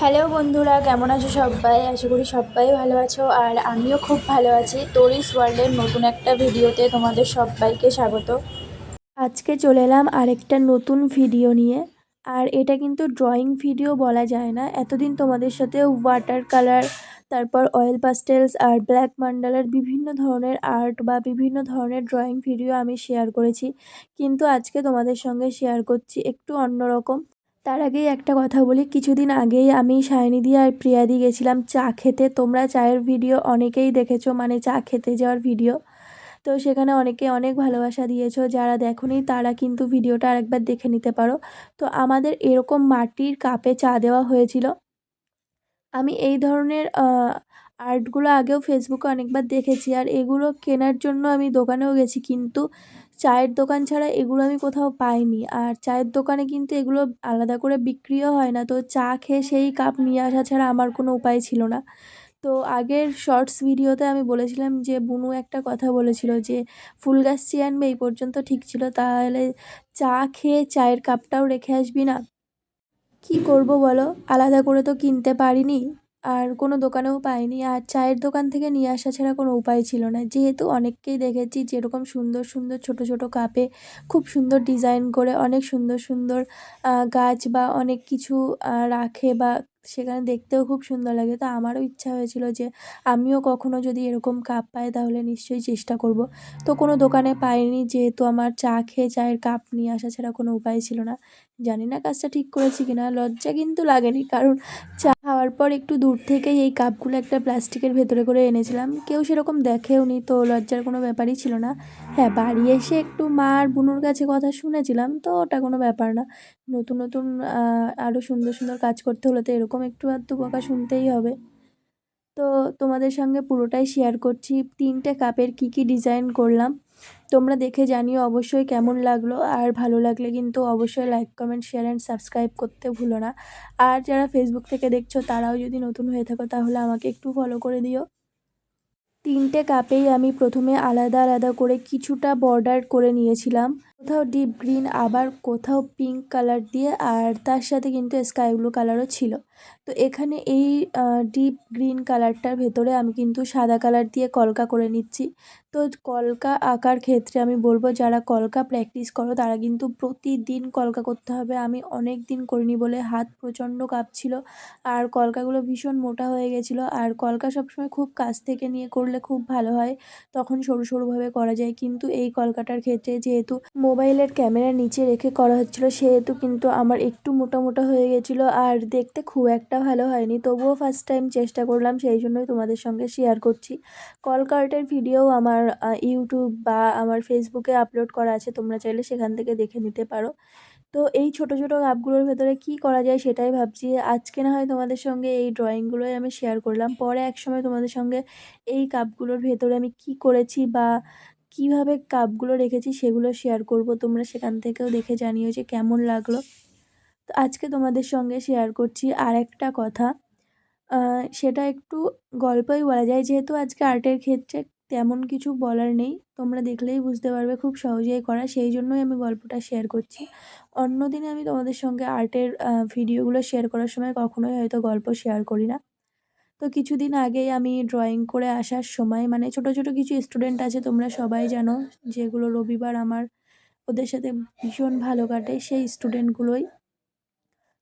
Hello বন্ধুরা, কেমন আছো সবাই? আশা করি সবাই ভালো আছো আর আমিও খুব ভালো আছি। তোরিস ওয়ার্ল্ডের নতুন একটা ভিডিওতে তোমাদের সবাইকে স্বাগত। আজকে চলে এলাম আরেকটা নতুন ভিডিও নিয়ে। আর এটা কিন্তু ড্রয়িং ভিডিও বলা যায় না। এতদিন তোমাদের সাথে ওয়াটার কালার, তারপর অয়েল পাস্টেলস আর ব্ল্যাক মান্ডালার বিভিন্ন ধরনের আর্ট বা বিভিন্ন ধরনের ড্রয়িং ভিডিও আমি শেয়ার করেছি, কিন্তু আজকে তোমাদের সঙ্গে শেয়ার করছি একটু অন্যরকম। তার আগেই একটা কথা বলি, কিছুদিন আগেই আমি সায়নিদি আর প্রিয়াদি গেছিলাম চা খেতে। তোমরা চায়ের ভিডিও অনেকেই দেখেছো, মানে চা খেতে যাওয়ার ভিডিও। তো সেখানে অনেকে অনেক ভালোবাসা দিয়েছো, যারা দেখোনি তারা কিন্তু ভিডিওটা আরেকবার দেখে নিতে পারো। তো আমাদের এরকম মাটির কাপে চা দেওয়া হয়েছিল। আমি এই ধরনের আর্টগুলো আগেও ফেসবুকে অনেকবার দেখেছি, আর এগুলো কেনার জন্য আমি দোকানেও গেছি, কিন্তু চায়ের দোকান ছাড়া এগুলো আমি কোথাও পাইনি। আর চায়ের দোকানে কিন্তু এগুলো আলাদা করে বিক্রিও হয় না। তো চা খেয়ে সেই কাপ নিয়ে আসা ছাড়া আমার কোনো উপায় ছিল না। তো আগের শর্টস ভিডিওতে আমি বলেছিলাম যে বুনু একটা কথা বলেছিল যে ফুল গাছ চেয়ে আনবে, এই পর্যন্ত ঠিক ছিল, তাহলে চা খেয়ে চায়ের কাপটাও রেখে আসবি না? কি করব বলো, আলাদা করে তো কিনতে পারিনি, আর কোনো দোকানেও পাইনি, আর চায়ের দোকান থেকে নিয়ে আসা ছাড়া কোনো উপায় ছিল না। যেহেতু অনেককেই দেখেছি যেরকম সুন্দর সুন্দর ছোট ছোট কাপে খুব সুন্দর ডিজাইন করে অনেক সুন্দর সুন্দর গাছ বা অনেক কিছু রাখে, বা সেখানে দেখতেও খুব সুন্দর লাগে। তো আমারও ইচ্ছা হয়েছিল যে আমিও কখনো যদি এরকম কাপ পাই তাহলে নিশ্চয়ই চেষ্টা করব। তো কোনো দোকানে পাইনি, যেহেতু আমার চা খেয়ে চায়ের কাপ নিয়ে আসা ছাড়া কোনো উপায় ছিল না। জানি না কাজটা ঠিক করেছি কিনা, লজ্জা কিন্তু লাগেনি, কারণ চা খাওয়ার পর একটু দূর থেকেই এই কাপগুলো একটা প্লাস্টিকের ভেতরে করে এনেছিলাম, কেউ সেরকম দেখেও নি, তো লজ্জার কোনো ব্যাপারই ছিল না। হ্যাঁ, বাড়ি এসে একটু মা আর বুনুর কাছে কথা শুনেছিলাম, তো ওটা কোনো ব্যাপার না। নতুন নতুন আরও সুন্দর সুন্দর কাজ করতে হলে তো এরকম একটু আধটু বকা শুনতেই হবে। তো তোমাদের সঙ্গে পুরোটাই শেয়ার করছি, 3টে কাপের কি কি ডিজাইন করলাম। তোমরা দেখে জানিও অবশ্যই কেমন লাগলো, আর ভালো লাগলে কিন্তু অবশ্যই like comment share and subscribe করতে ভুলো না। আর যারা ফেসবুক থেকে দেখছো তারাও যদি নতুন হয়ে থাকো তাহলে আমাকে একটু ফলো করে দিও। 3টে কাপেই আমি প্রথমে আলাদা আলাদা করে কিছুটা বর্ডার করে নিয়েছিলাম, কোথাও ডিপ গ্রিন, আবার কোথাও পিঙ্ক কালার দিয়ে, আর তার সাথে কিন্তু স্কাই ব্লু কালারও ছিল। তো এখানে এই ডিপ গ্রিন কালারটার ভেতরে আমি কিন্তু সাদা কালার দিয়ে কলকা করে নিচ্ছি। তো কলকা আঁকার ক্ষেত্রে আমি বলবো, যারা কলকা প্র্যাকটিস করো তারা কিন্তু প্রতিদিন কলকা করতে হবে। আমি অনেক দিন করিনি বলে হাত প্রচণ্ড কাঁপছিল, আর কলকাগুলো ভীষণ মোটা হয়ে গেছিলো। আর কলকা সবসময় খুব কাছ থেকে নিয়ে করলে খুব ভালো হয়, তখন সরু সরুভাবে করা যায়, কিন্তু এই কলকাটার ক্ষেত্রে যেহেতু মোবাইলের ক্যামেরার নিচে রেখে করা হচ্ছিলো সেহেতু কিন্তু আমার একটু মোটা মোটা হয়ে গেছিলো, আর দেখতে খুব একটা ভালো হয়নি। তবুও ফার্স্ট টাইম চেষ্টা করলাম, সেই জন্যই তোমাদের সঙ্গে শেয়ার করছি। কলকা আর্টের ভিডিও আমার ইউটিউব বা আমার ফেসবুকে আপলোড করা আছে, তোমরা চাইলে সেখান থেকে দেখে নিতে পারো। তো এই ছোট ছোট কাপগুলোর ভেতরে কি করা যায় সেটাই ভাবছি। আজকে না হয় তোমাদের সঙ্গে এই ড্রয়িংগুলোই আমি শেয়ার করলাম, পরে একসময় তোমাদের সঙ্গে এই কাপগুলোর ভেতরে আমি কি করেছি বা কিভাবে কাপগুলো রেখেছি সেগুলো শেয়ার করব। তোমরা সেখান থেকেও দেখে জানিও যে কেমন লাগলো। তো আজকে তোমাদের সঙ্গে শেয়ার করছি আরেকটা কথা, সেটা একটু গল্পই বলা যায়, যেহেতু আজকে আর্টের ক্ষেত্রে তেমন কিছু বলার নেই, তোমরা দেখলেই বুঝতে পারবে খুব সহজেই করা, সেই জন্যই আমি গল্পটা শেয়ার করছি। অন্যদিনে আমি তোমাদের সঙ্গে আর্টের ভিডিওগুলো শেয়ার করার সময় কখনোই হয়তো গল্প শেয়ার করি না। তো কিছুদিন আগেই আমি ড্রয়িং করে আসার সময়, মানে ছোট ছোট কিছু স্টুডেন্ট আছে তোমরা সবাই জানো, যেগুলো রবিবার আমার ওদের সাথে ভীষণ ভালো কাটে, সেই স্টুডেন্টগুলোই।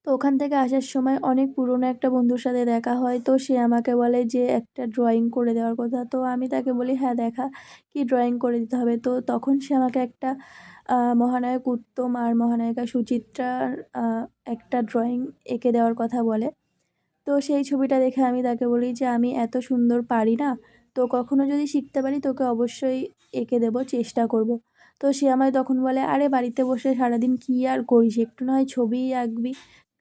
তো ওখান থেকে আসার সময় অনেক পুরনো একটা বন্ধুর সাথে দেখা হয়, তো সে আমাকে বলে যে একটা ড্রয়িং করে দেওয়ার কথা। তো আমি তাকে বলি হ্যাঁ দেখা, কি ড্রয়িং করে দিতে হবে। তো তখন সে আমাকে একটা মহানায়ক উত্তম আর মহানায়িকা সুচিত্রার একটা ড্রয়িং এঁকে দেওয়ার কথা বলে। তো সেই ছবিটা দেখে আমি তাকে বলি যে আমি এত সুন্দর পারি না, তো কখনো যদি শিখতে পারি তোকে অবশ্যই এঁকে দেবো, চেষ্টা করব। তো সে আমায় তখন বলে, আরে বাড়িতে বসে সারাদিন কী আর করিস, একটু না হয় ছবিই আঁকবি,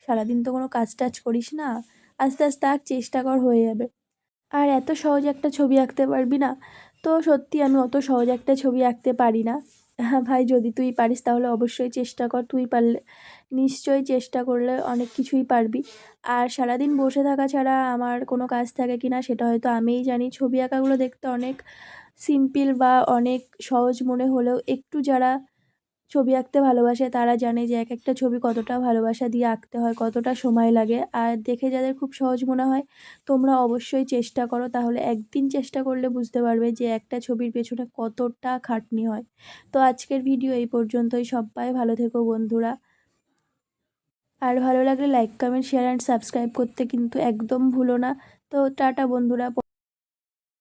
সারাদিন তো কোনো কাজ টাজ করিস না, আস্তে আস্তে আঁক, চেষ্টা কর, হয়ে যাবে। আর এত সহজে একটা ছবি আঁকতে পারবি না? তো সত্যি আমি অত সহজে একটা ছবি আঁকতে পারি না। হ্যাঁ ভাই, যদি তুই পারিস তাহলে অবশ্যই চেষ্টা কর, তুই পারলে নিশ্চয়ই চেষ্টা করলে অনেক কিছুই পারবি। আর সারাদিন বসে থাকা ছাড়া আমার কোনো কাজ থাকে কি না সেটা হয়তো আমিই জানি। ছবি আঁকাগুলো দেখতে অনেক সিম্পল বা অনেক সহজ মনে হলেও একটু যারা ছবি আঁকতে ভালোবাসে তারা জানে যে এক একটা ছবি কতটা ভালোবাসা দিয়ে আঁকতে হয়, কতটা সময় লাগে। আর দেখে যাদের খুব সহজ মনে হয় তোমরা অবশ্যই চেষ্টা করো, তাহলে একদিন চেষ্টা করলে বুঝতে পারবে যে একটা ছবির পেছনে কতটা খাটনি হয়। তো আজকের ভিডিও এই পর্যন্তই। সবাই ভালো থেকো বন্ধুরা। আর ভালো লাগলে like comment share and subscribe করতে কিন্তু একদম ভুলো না। তো টাটা বন্ধুরা।